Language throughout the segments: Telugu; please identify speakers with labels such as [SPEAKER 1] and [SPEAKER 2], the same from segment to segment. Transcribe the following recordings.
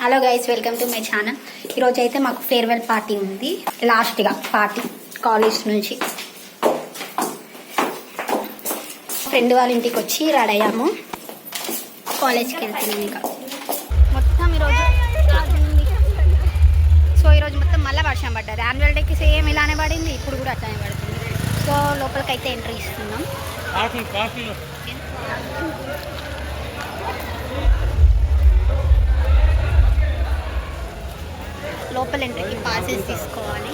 [SPEAKER 1] Hello guys, welcome to my channel. ఈరోజు అయితే మాకు ఫేర్వెల్ పార్టీ ఉంది. లాస్ట్గా పార్టీ కాలేజ్ నుంచి ఫ్రెండ్ వాళ్ళ ఇంటికి వచ్చి రెడీ అయ్యాము. కాలేజ్కి వెళ్తున్నాం. ఇంకా మొత్తం ఈరోజు ఈరోజు మొత్తం మళ్ళీ వర్షం పడ్డది. యాన్యువల్ డేకి సేమ్ ఇలానే పడింది, ఇప్పుడు కూడా అట్లానే పడుతుంది. సో లోపలికైతే ఎంట్రీ ఇస్తున్నాం. లోపల ఎంట్రీకి పాసెస్ తీసుకోవాలి.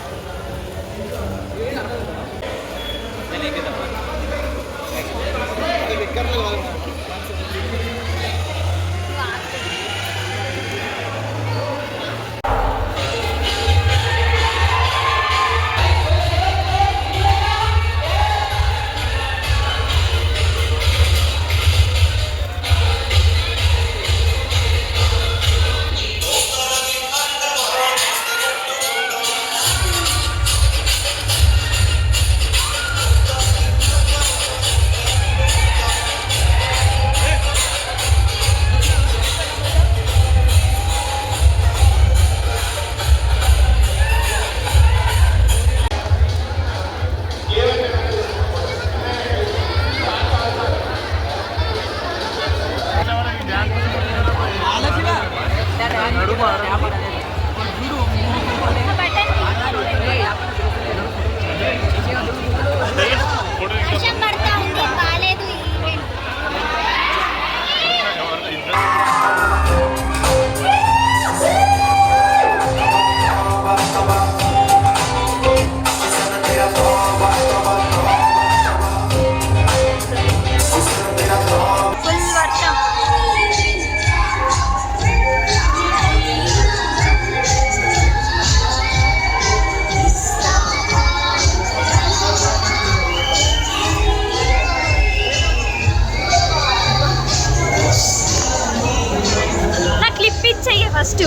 [SPEAKER 1] ఫస్ట్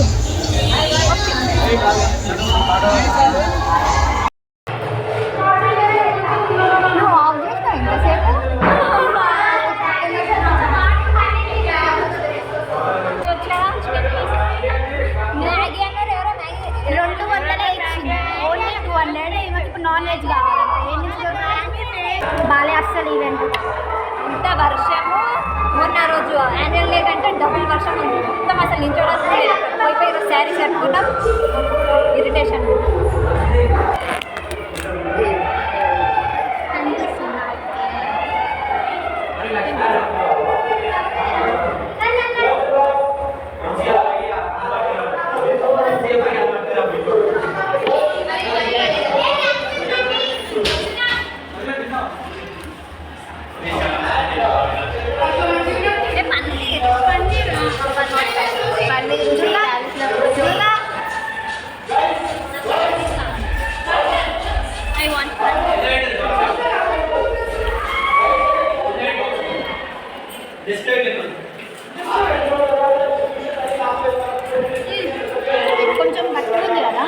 [SPEAKER 1] నాన్ వెజ్ కావాలంటే బాలే అస్సలు ఈవెంట్ ఇంత వర్షము. మొన్న రోజు యాన్యువల్ డే కంటే డబుల్ వర్షం ఉంది. మొత్తం అసలు నించోడానికి పోయిపోయి శారీ కట్టుకుంటాం. ఇరిటేషన్. కొంచెం గట్టిగా ఉంది కదా,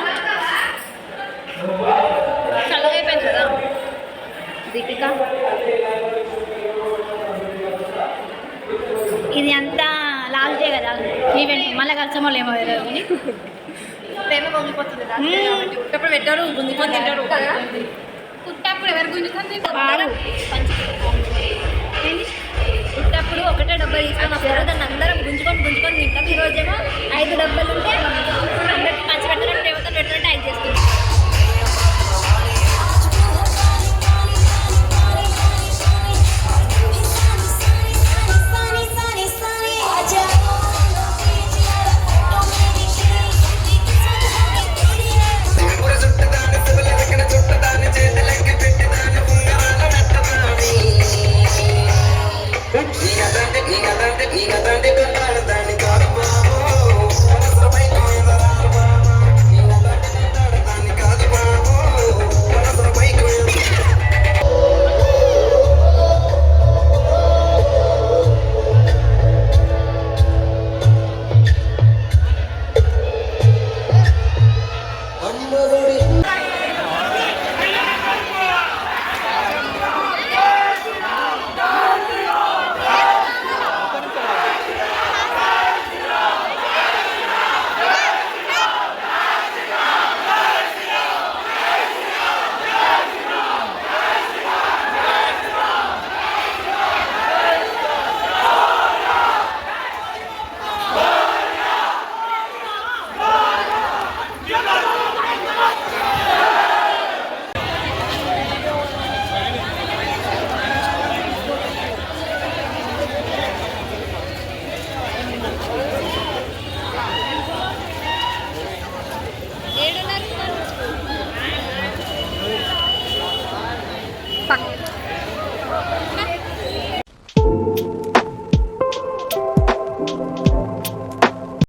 [SPEAKER 1] చల్లగా అయిపోయింది కదా. దీపిక ఇది అంతా లాస్ట్ డే కదా ఈవెంట్. మళ్ళీ కలిసమో ఏమో ప్రేమ పొంగిపోతుంది. పుట్టప్పుడు పెట్టారు, గుంజుకొని తింటారు. పుట్టప్పుడు ఎవరు గుంజుకొని తింటారు? పుట్టప్పుడు ఒకటే డబ్బా తీసుకొని వస్తారు, దాన్ని అందరం గుంజుకొని తింటాం. ఈరోజేమో